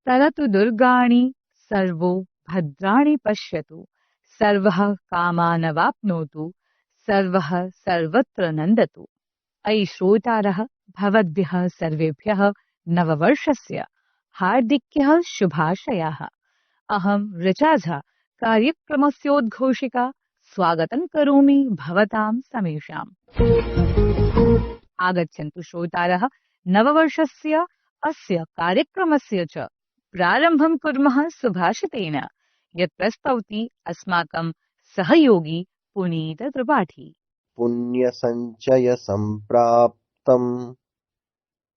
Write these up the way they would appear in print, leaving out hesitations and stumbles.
तरतु दुर्गाणि सर्वो भद्राणि पश्यतु सर्वः कामानवाप्नोतु सर्वः सर्वत्र नन्दतु। अयि श्रोतारः, भवद्भ्यः सर्वेभ्यः नववर्षस्य हार्दिक्यः शुभाशयाः। अहं ऋचा झा कार्यक्रमस्योद्घोषिका स्वागतं करोमि भवतां समेषाम्। आगच्छन्तु श्रोतारः, नववर्षस्य अस्य कार्यक्रमस्य च प्रारम्भं कुर्मः सुभाषितेन, यत् प्रस्तौति अस्माकं सहयोगी पुनीत त्रिपाठी। पुण्यसञ्चय सम्प्राप्तम्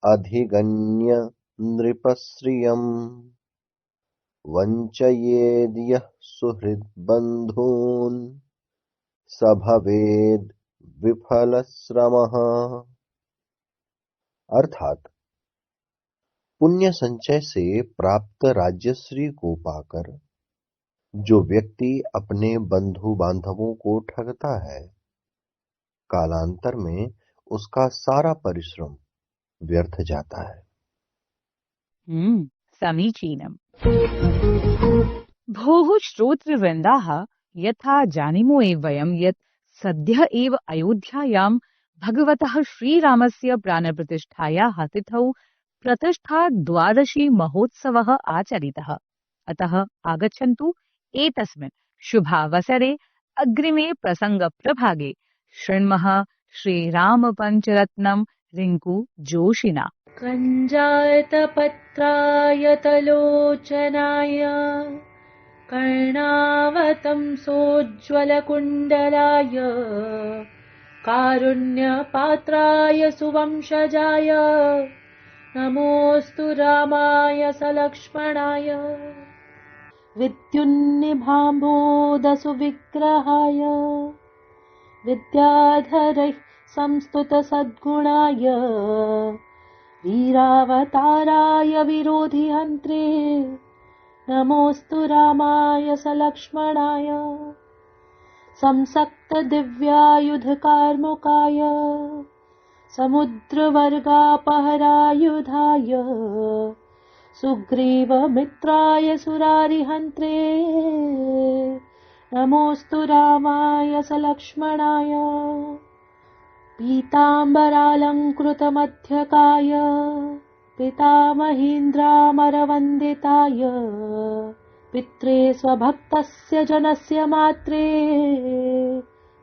अधिगण्य नृपश्रियम् वञ्चयेद्यः सुहृद्बन्धून् स भवेद् विफलश्रमः। अर्थात पुण्य संचय से प्राप्त राज्यश्री को पाकर जो व्यक्ति अपने बंधु बांधवों को ठगता है, कालांतर में उसका सारा परिश्रम व्यर्थ जाता है। समीचीनम्। भोः श्रोतृवृन्दाः, यथा जानीमो एव वयं यत् सद्यः एव अयोध्यायां भगवतः श्रीरामस्य प्राणप्रतिष्ठायाः तिथौ प्रतिष्ठाद्वादशी महोत्सवः आचरितः। अतः आगच्छन्तु एतस्मिन् शुभावसरे अग्रिमे प्रसङ्गप्रभागे शृण्मः श्रीरामपञ्चरत्नं रिङ्कु जोशिना। कञ्जातपत्रायतलोचनाय कर्णावतंसोज्ज्वलकुण्डलाय कारुण्यपात्राय सुवंशजाय नमोऽस्तु रामाय सलक्ष्मणाय विद्युन्निभाम्बोदसुविग्रहाय विद्याधरैः संस्तुतसद्गुणाय वीरावताराय विरोधिहन्त्रे नमोऽस्तु रामाय सलक्ष्मणाय संसक्तदिव्यायुधकार्मुकाय समुद्रवर्गापहरायुधाय सुग्रीवमित्राय सुरारिहन्त्रे नमोऽस्तु रामाय सलक्ष्मणाय पीताम्बरालङ्कृतमध्यकाय पितामहीन्द्रामरवन्दिताय पित्रे स्वभक्तस्य जनस्य मात्रे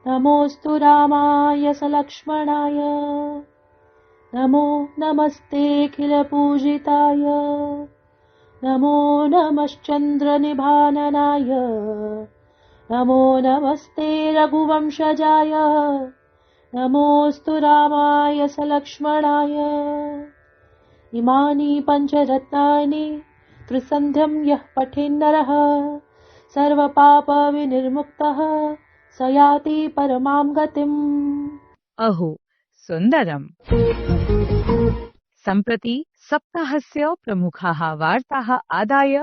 नमोऽस्तु रामाय सलक्ष्मणाय नमो नमस्तेऽखिलपूजिताय नमो नमश्चन्द्रनिभाननाय नमो नमस्ते रघुवंशजाय नमोऽस्तु रामाय सलक्ष्मणाय इमानि पञ्चरत्नानि त्रिसन्ध्यं यः पठेन्नरः सर्वपापविनिर्मुक्तः स याति परमां गतिम्। अहो सुन्दरम्। सम्प्रति सप्ताहस्य प्रमुखाः वार्ताः आदाय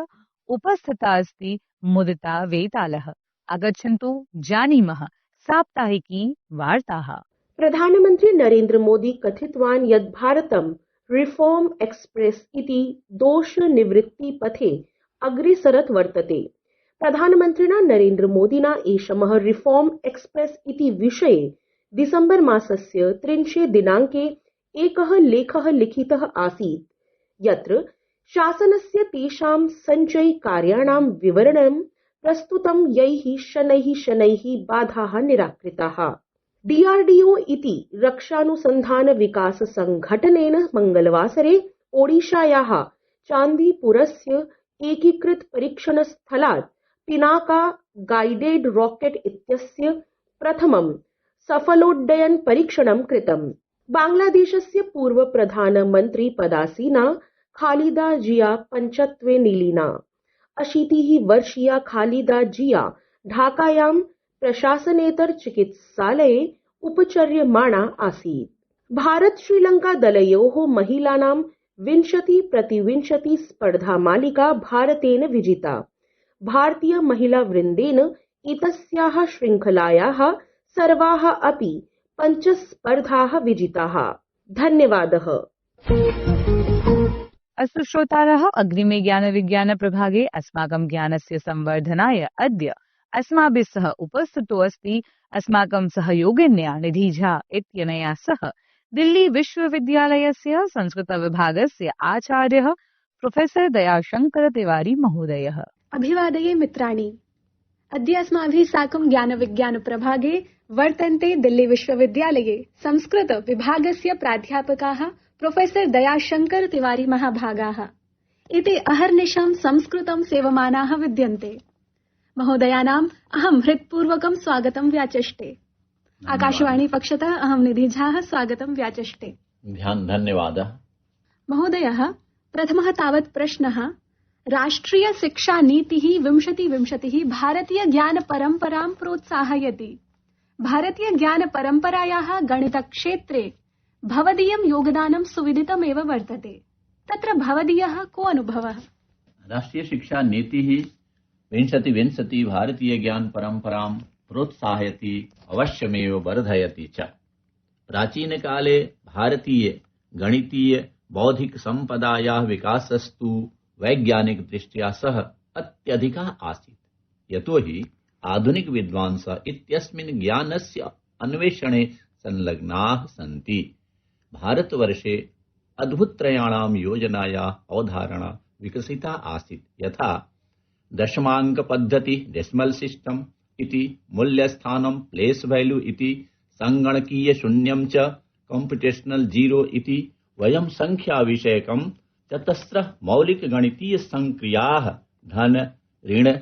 उपस्थिता अस्ति मुदिता वेतालः। आगच्छन्तु जानीमः साप्ताहिकी वार्ताः। प्रधानमन्त्री नरेन्द्र मोदी कथितवान् यत् भारतं रिफॉर्म एक्सप्रेस इति दोषनिवृत्तिपथे अग्रेसरत् वर्तते। प्रधानमन्त्रिणा नरेन्द्र मोदिना एषमः रिफॉर्म एक्सप्रेस इति विषये डिसेम्बर मासस्य 30 दिनाङ्के एकः लेखः लिखितः आसीत्, यत्र शासनस्य तेषां सञ्चयिकार्याणां विवरणं प्रस्तुतं यैः शनैः बाधाः निराकृताः। डीआरडीओ इति रक्षानुसन्धान-विकास-संघटनेन मंगलवासरे ओडिशायाः चान्दीपुरस्य एकीकृत परीक्षणस्थलात् पिनाका गाइडेड रॉकेट इत्यस्य प्रथमं सफलोड्डयन परीक्षणं कृतम्। बांग्लादेशस्य पूर्व प्रधानमन्त्री पदासीना खालिदा जिया 85 निलीना। 80 वर्षीया खालिदा जिया ढाकायां प्रशासनेतर चिकित्सालये उपचर्यमाणा आसीत्। भारत श्रीलंका दलयोः महिलानां 20-20 स्पर्धामालिका भारतेन विजिता। भारतीय महिला वृन्देन एतस्याः श्रृङ्खलायाः सर्वाः अपि 5 स्पर्धाः विजिताः। धन्यवादः। अस्तु श्रोतारः, अग्रिमे ज्ञानविज्ञानप्रभागे अस्माकं ज्ञानस्य संवर्धनाय अद्य अस्माभिः सह उपस्थितो अस्ति अस्माकं सहयोगिन्या निधि झा इत्यनया सह दिल्ली विश्वविद्यालयस्य संस्कृतविभागस्य आचार्यः प्रोफेसर दयाशंकर तिवारी महोदयः। अभिवादये मित्राणि। अद्य अस्माभिः साकं ज्ञानविज्ञानप्रभागे वर्तन्ते दिल्ली विश्वविद्यालये संस्कृत विभागस्य प्राध्यापकाः प्रोफेसर दयाशंकर तिवारी महाभागाः। एते अहर्निशं संस्कृतं सेवमानाः विद्यन्ते। महोदयानाम् अहं हृत्पूर्वकं स्वागतं व्याचष्टे। आकाशवाणी पक्षतः अहं निधि झा स्वागतं व्याचष्टे। धन्यवादः। महोदयः, प्रथमः तावत् प्रश्नः, राष्ट्रिय शिक्षा नीतिः 2020 भारतीय ज्ञान परम्परां प्रोत्साहयति। भारतीय ज्ञान परम्परायाः गणितक्षेत्रे भवदीयं योगदानं सुविदितमेव वर्तते। तत्र भवदीयः को अनुभवः? राष्ट्रीय शिक्षा नीतिः 2020 भारतीय ज्ञान परम्परां प्रोत्साहयति, अवश्यमेव वर्धयति च। प्राचीनकाले भारतीय गणितीय बौद्धिक संपदायाः विकासस्तु वैज्ञानिक दृष्ट्या सह अत्यधिकः आसीत्। यतोहि आधुनिक विद्वांसः इत्यस्मिन् ज्ञानस्य अन्वेषणे संलग्नाः सन्ति। भारतवर्षे अद्भुतत्रयाणां योजनायाः अवधारणा विकसिता आसीत्, यथा दशमाङ्कपद्धति डेसिमल सिस्टम इति, मूल्यस्थानं प्लेस वैल्यू इति, संगणकीय शून्यं च कंप्यूटेशनल जीरो इति। वयं संख्या विषयकं चतस्रः मौलिक गणितीय संक्रियाः धन ऋण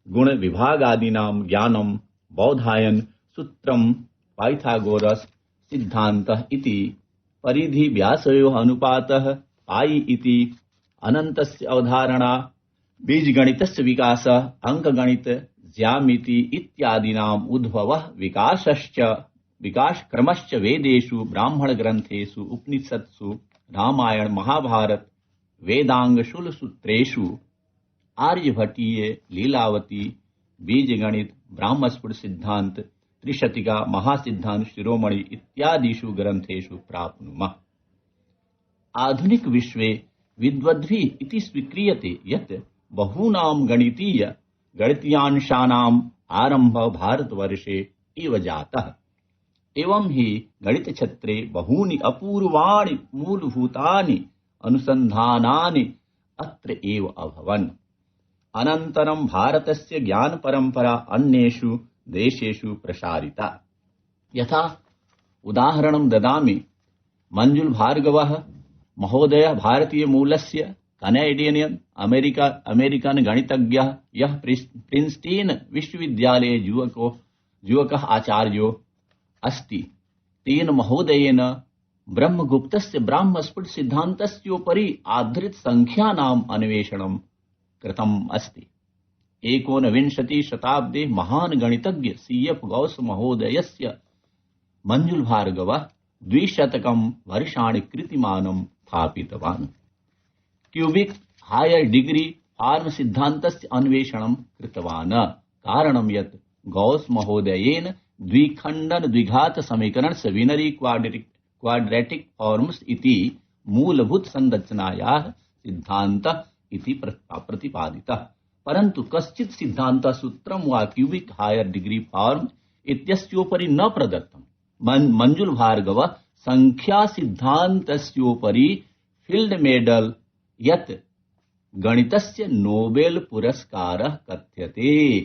गुण विभागादीनां ज्ञानं बौधायन सूत्रं पाइथागोरस सिद्धान्तः इति, परिधि व्यासयोः अनुपातः पाई इति, अनन्तस्य अवधारणा, बीजगणितस्य विकासः, अंकगणित ज्यामिति इत्यादीनाम् उद्भवः विकासश्च विकासक्रमश्च वेदेषु ब्राह्मण ग्रन्थेषु उपनिषत्सु रामायण महाभारत वेदांग शूलसूत्रेषु आर्यभटीय लीलावती बीजगणित ब्राह्मस्फुट सिद्धांत त्रिशतिका महासिद्धांत शिरोमणि इत्यादिषु ग्रन्थेषु प्राप्नुमः। आधुनिक विश्वे विद्वद्भिः इति स्वीक्रियते यत् बहूनां गणितीयांशानाम् आरम्भः भारतवर्षे एव जातः। एवं हि गणितक्षेत्रे बहूनि अपूर्वाणि मूलभूतानि अनुसन्धानानि अत्र एव अभवन्। अनन्तरं भारतस्य ज्ञानपरम्परा अन्येषु देशेषु प्रसारिता। यथा उदाहरणं ददामि, मंजुल भार्गवः महोदयः भारतीयमूलस्य कनेडियन अमेरिकन गणितज्ञः, यः प्रिंस्टन विश्वविद्यालये युवकः आचार्यो अस्ति। तेन महोदयेन ब्रह्मगुप्तस्य ब्राह्मस्फुट सिद्धान्तस्योपरि आधृत संख्यानाम् अन्वेषणं कृतम् अस्ति। 19वीं शताब्दे महान् गणितज्ञ CF गौस महोदयस्य मंजुल भार्गवः 200 वर्षाणि कीर्तिमानं स्थापितवान्। क्यूबिक हायर डिग्री फार्म सिद्धान्तस्य अन्वेषणं कृतवान्। कारणं यत् गौस महोदयेन द्विखण्डन द्विघात समीकरणस्य विनरी क्वाड्रेटिक फॉर्म्स इति मूलभूत संरचनायाः सिद्धान्तः इति प्रतिपादितः। परन्तु कश्चित् सिद्धान्तः सूत्रं वा क्यूबिक हायर डिग्री फॉर्म इत्यस्योपरि न प्रदत्तम्। मंजुल भार्गवः संख्या सिद्धान्तस्योपरि फील्ड मेडल यत् गणितस्य नोबेल पुरस्कारः कथ्यते।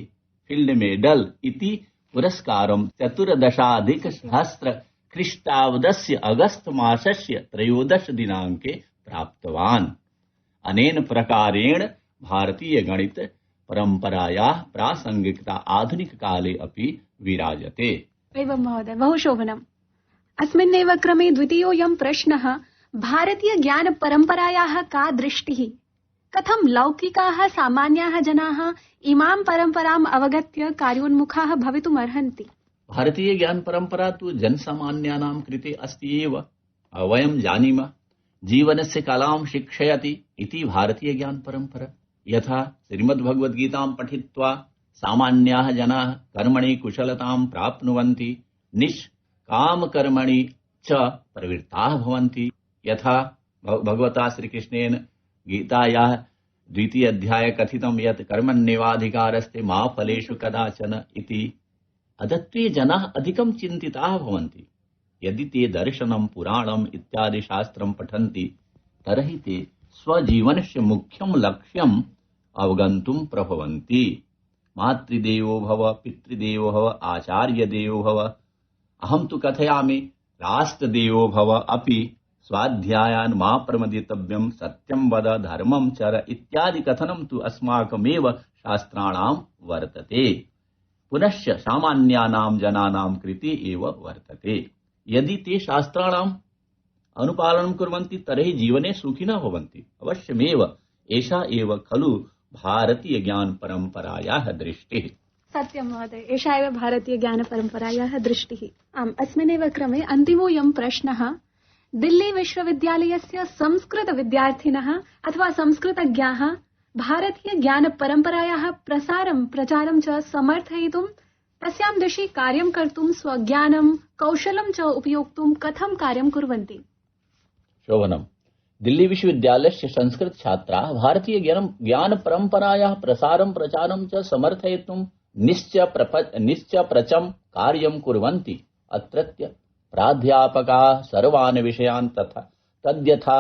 फील्ड मेडल इति पुरस्कारं 14,000 ख्रीष्टाब्दस्य अगस्त मासस्य 13 दिनाङ्के प्राप्तवान्। अनेन प्रकारेण भारतीय गणित परम्परायाः प्रासंगिकता आधुनिक काले अपि विराजते। एवं महोदय, बहु शोभनम्। अस्मिन्नेव क्रमे द्वितीयोऽयं प्रश्नः, भारतीय ज्ञान परम्परायाः का दृष्टिः? कथं लौकिकाः सामान्याः जनाः इमां परम्पराम् अवगत्य कार्योन्मुखाः भवितुम् अर्हन्ति? भारतीय ज्ञान परंपरा तु जनसामान्यानां कृते अस्ति एव। वयं जानीमः जीवनस्य कलां शिक्षयति इति भारतीय ज्ञान परंपरा। यथा श्रीमद्भगवद्गीतां पठित्वा सामान्याः जनाः कर्मणि कुशलतां प्राप्नुवन्ति, निष्कामकर्मणि च प्रवृत्ताः भवन्ति। यथा भगवता श्रीकृष्णेन गीतायाः 2 अध्याये कथितं यत् कर्मण्येवाधिकारस्ते मा फलेषु कदाचन इति। अद्यत्वे जनाः अधिकं चिन्तिताः भवन्ति। यदि ते दर्शनं पुराणम् इत्यादि शास्त्रं पठन्ति तर्हि ते स्वजीवनस्य मुख्यं लक्ष्यम् अवगन्तुं प्रभवन्ति। मातृदेवो भव, पितृदेवो भव, आचार्यदेवो भव, अहं तु कथयामि राष्ट्रदेवो भव अपि स्वाध्यायान् मा प्रमदितव्यं, सत्यं वद, धर्मं चर इत्यादि कथनं तु अस्माकमेव शास्त्राणां वर्तते। पुनश्च सामान्यानां जनानां कृते एव वर्तते। यदि ते शास्त्राणाम् अनुपालनं कुर्वन्ति तर्हि जीवने सुखिनः भवन्ति। अवश्यमेव एषा एव खलु भारतीय ज्ञान परम्परायाः दृष्टिः। सत्यं महोदय, एषा एव भारतीय ज्ञान परम्परायाः दृष्टिः। आम्, अस्मिन्नेव क्रमे अन्तिमोऽयं प्रश्नः। दिल्ली विश्वविद्यालयस्य संस्कृत विद्यार्थिनः अथवा संस्कृतज्ञाः भारतीय ज्ञान परम्परायाः प्रसारं प्रचारं च समर्थयितुं तस्यां दिशि कार्यं कर्तुं स्वज्ञानं कौशलं च उपयोक्तुं कथं कार्यं कुर्वन्ति? शोभनम्। दिल्ली विश्वविद्यालयस्य संस्कृत छात्राः भारतीय ज्ञान परम्परायाः प्रसारं प्रचारं च समर्थयितुं निश्चप्रचं कार्यं कुर्वन्ति। अत्रत्य प्राध्यापकाः सर्वान् विषयान् तद्यथा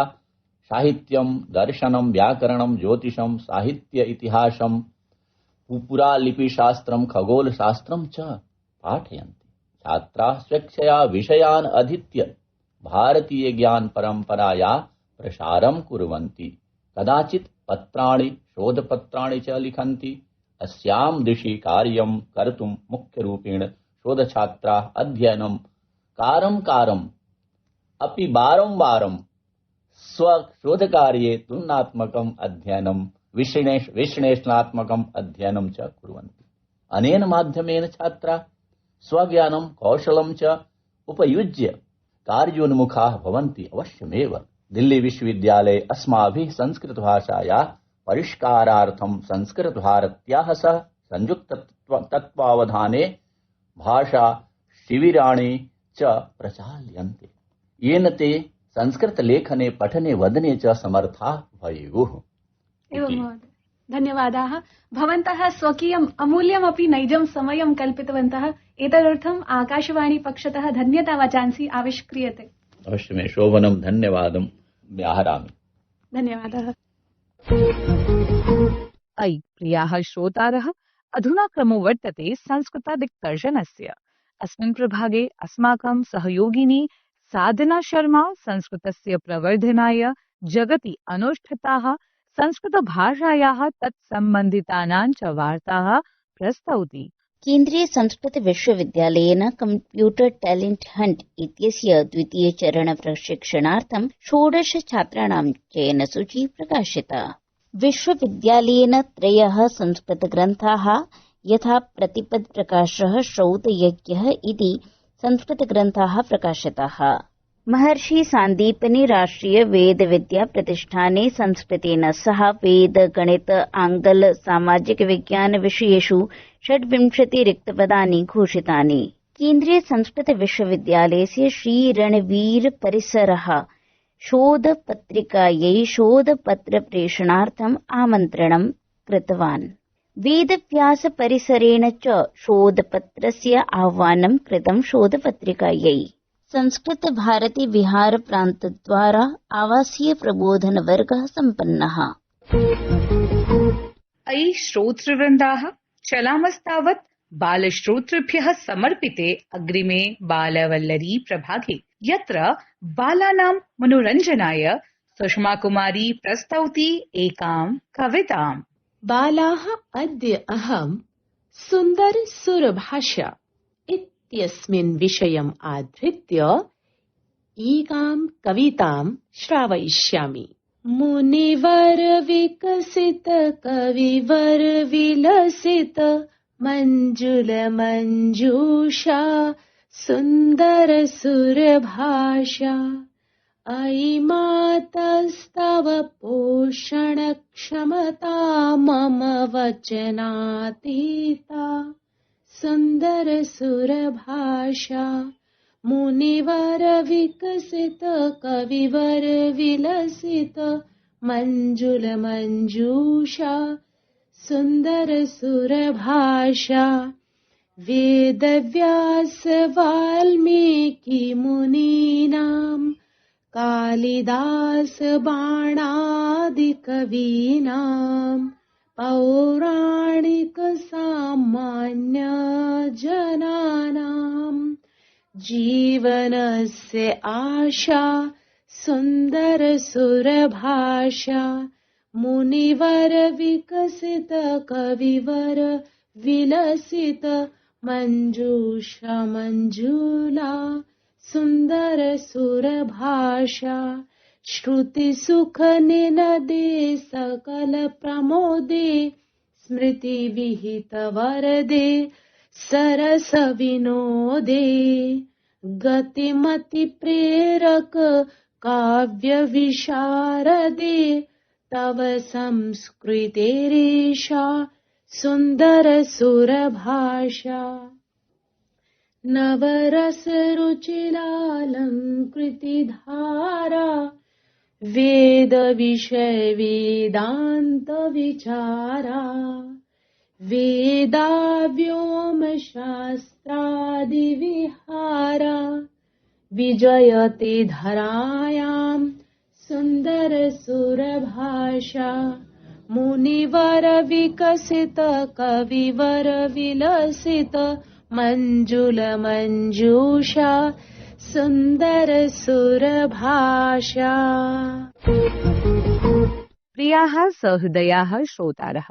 साहित्यं, दर्शनं, व्याकरणं, ज्योतिषं, साहित्य, इतिहासं, पुरालिपिशास्त्रं, खगोलशास्त्रं च पाठयन्ति। छात्राः स्वेच्छया विषयान् अधीत्य भारतीय ज्ञान परम्परायाः प्रसारं कुर्वन्ति। कदाचित् पत्राणि, शोधपत्राणि च लिखन्ति। अस्यां दिशि कार्यं कर्तुं मुख्यरूपेण शोधछात्राः अध्ययनं कारं अपि वारं स्वशोधकार्ये तुलनात्मकम् अध्ययनं, विश्लेषणात्मकम् अध्ययनं च कुर्वन्ति। अनेन माध्यमेन छात्राः स्वज्ञानं कौशलं च उपयुज्य कार्योन्मुखाः भवन्ति। अवश्यमेव दिल्ली विश्वविद्यालये अस्माभिः संस्कृतभाषायाः परिष्कारार्थं संस्कृतभारत्याः सह संयुक्ततत्त्वावधाने भाषा शिबिराणि च प्रचाल्यन्ते, येन ते संस्कृतलेखने, पठने, वदने च समर्थाः भवेयुः। एवं महोदय, धन्यवादाः। भवन्तः स्वकीयम् अमूल्यमपि नैजं समयं कल्पितवन्तः। एतदर्थम् आकाशवाणी पक्षतः धन्यता वाचांसि आविष्क्रियते। अवश्यमेव शोभनं, धन्यवादं व्याहरामि। धन्यवादः। अयि प्रियाः श्रोतारः, अधुना क्रमो वर्तते संस्कृतादिक्तर्जनस्य। अस्मिन् प्रभागे अस्माकं सहयोगिनी साधना शर्मा संस्कृतस्य प्रवर्धनाय जगति अनुष्ठिताः संस्कृतभाषायाः तत्सम्बन्धितानां च वार्ताः प्रस्तौति। केन्द्रीय संस्कृत विश्वविद्यालयेन कम्प्यूटर टैलेंट हंट इत्यस्य द्वितीयचरणप्रशिक्षणार्थं 16 छात्राणां चयनसूची प्रकाशिता। विश्वविद्यालयेन 3 संस्कृतग्रन्थाः यथा प्रतिपदप्रकाशः, श्रौतयज्ञः इति संस्कृतग्रन्थाः प्रकाशिताः। महर्षि सांदीपनि राष्ट्रिय वेद विद्या प्रतिष्ठाने संस्कृतेन सह वेद, गणित, आंग्ल, सामाजिक विज्ञान विषयेषु 26 रिक्तपदानि घोषितानि। केन्द्रीय संस्कृत विश्वविद्यालयस्य श्री रणवीर परिसरः शोधपत्रिकायै शोधपत्रप्रेषणार्थम् आमन्त्रणं कृतवान्। वेदव्यास परिसरेण च शोधपत्रस्य आह्वानं कृतं शोधपत्रिकायै। संस्कृत भारती बिहार प्रान्तद्वारा आवासीय प्रबोधन वर्गः सम्पन्नः। अयि श्रोतृवृन्दाः, चलामस्तावत् बालश्रोतृभ्यः समर्पिते अग्रिमे बालवल्लरी प्रभागे, यत्र बालानां मनोरञ्जनाय सुषमा कुमारी प्रस्तौति एकां कविताम्। बालाः अद्य अहं सुन्दर सुरभाषा इत्यस्मिन् विषयम् आधृत्य एकां कवितां श्रावयिष्यामि। मुनिवर विकसित कविवर विलसित मंजुल मंजूषा सुन्दर सुरभाषा। अयि मातस्तव पोषण क्षमता मम वचनातीता सुन्दर सुरभाषा। मुनिवर विकसित कविवर विलसित मञ्जुलमञ्जूषा सुन्दरसुरभाषा वेदव्यास वाल्मीकिमुनीनां कालिदास बाणादिकवीनां पौराणिक सामान्य जनानां जीवनस्य आशा सुन्दर सुरभाषा मुनिवर विकसित कविवर विलसित मञ्जूषा मञ्जुला सुन्दर सुरभाषा श्रुति सुख निनदे सकल प्रमोदे स्मृति विहित वरदे सरस विनोदे गतिमति प्रेरक काव्य विशारदे तव संस्कृतेरेषा सुन्दर सुरभाषा नवरस रुचिरालङ्कृति धारा वेद विषय वेदान्त विचारा वेदा व्योम शास्त्रादि विहारा विजयते धरायां सुन्दर सुरभाषा मुनिवर विकसित कविवर विलसित मञ्जुल मञ्जूषा सुन्दर सुरभाषा। प्रियाः सहृदयाः श्रोतारः,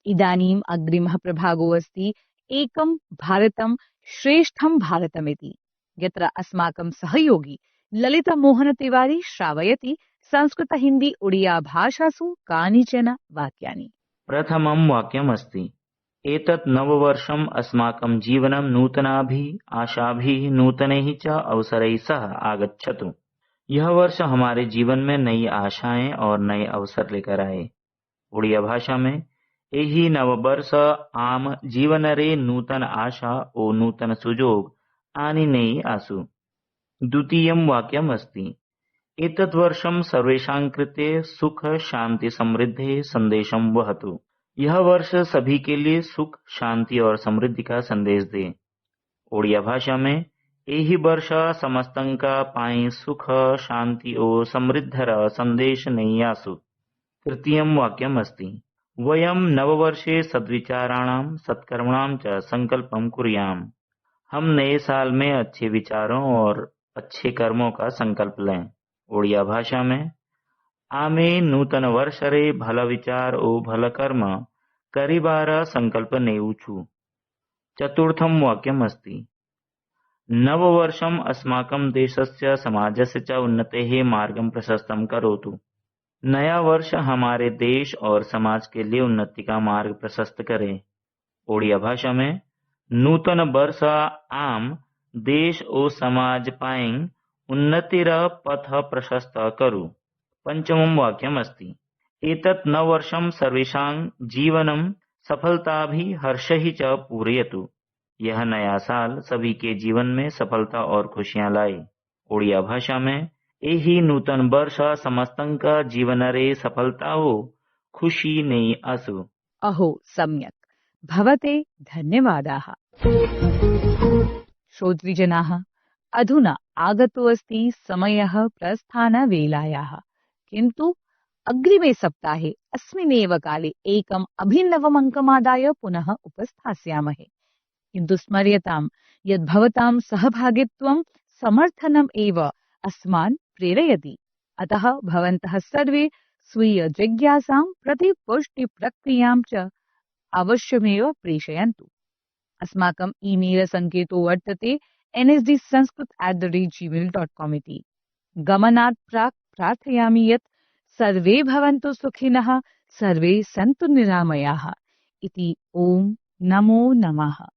इदानीम् अग्रिमः प्रभागो अस्ति एकं भारतं श्रेष्ठं भारतमिति, यत्र अस्माकं सहयोगी ललितमोहन तिवारी श्रावयति संस्कृत हिन्दी उडिया भाषासु कानिचन वाक्यानि। प्रथमं वाक्यमस्ति, एतत् नववर्षम् अस्माकं जीवनं नूतनाभिः आशाभिः नूतनैः च अवसरैः सह आगच्छतु। यह वर्ष हमारे जीवन में नई आशाएं और नए अवसर लेकर आए। उड़िया भाषा में एहि नववर्ष आम जीवन रे नूतन आशा ओ नूतन सुजोग आनि नेई आसु। द्वितीयं वाक्यम् अस्ति, एतत् वर्षं सर्वेषां कृते सुख शांति समृद्धि संदेशं वहतु। यह वर्ष सभी के लिए सुख शांति और समृद्धि का संदेश दे। ओडिया भाषा में एहि वर्ष समस्तंका पाई सुख शांति और समृद्धर संदेश नहीं आसु। तृतीयं वाक्यम् अस्ति, वयं नववर्षे सद्विचाराणां सत्कर्मणां च संकल्पं कुर्याम। हम नए साल में अच्छे विचारों और अच्छे कर्मों का संकल्प लें। ओडिया भाषा में आमे नूतन वर्षरे भल विचार ओ भल कर्म करिबार संकल्प नेउचु। चतुर्थं वाक्यम् अस्ति, नववर्षम् अस्माकं देशस्य समाजस्य च उन्नतेः मार्गं प्रशस्तं करोतु। नया वर्ष हमारे देश और समाज के लिए उन्नति का मार्ग प्रशस्त करे। ओडिया भाषा में नूतन वर्ष आम देश और समाज पाएं उन्नतिर पथ प्रशस्त करु। पंचमं वाक्यम् अस्ति, एतत् नववर्षं सर्वेषां जीवनं सफलताभिः हर्षैः च पूरयतु। यह नया साल सभी के जीवन में सफलता और खुशियां लाए। ओडिया भाषा में एहि नूतन वर्ष समस्तंका जीवन रे सफलता हो खुशी नेई आसु। अहो सम्यक्, भवते धन्यवादाः। श्रोतृजनाः, अधुना आगतो अस्ति समयः प्रस्थानवेलायाः, किन्तु अग्रिमे सप्ताहे अस्मिन्नेव काले एकम् अभिनवम् अङ्कमादाय पुनः उपस्थास्यामहे। किन्तु स्मर्यताम् यत् भवतां सहभागित्वं समर्थनम् एव अस्मान् प्रेरयति। अतः भवन्तः सर्वे स्वीय जिज्ञासां प्रतिपुष्टिप्रक्रियां च अवश्यमेव प्रेषयन्तु। अस्माकम् ईमेल सङ्केतो वर्तते nsdsanskrit@gmail.com इति। गमनात् प्राक् प्रार्थयामि यत् सर्वे भवन्तु सुखिनः, सर्वे सन्तु निरामयाः इति। ओम नमो नमः।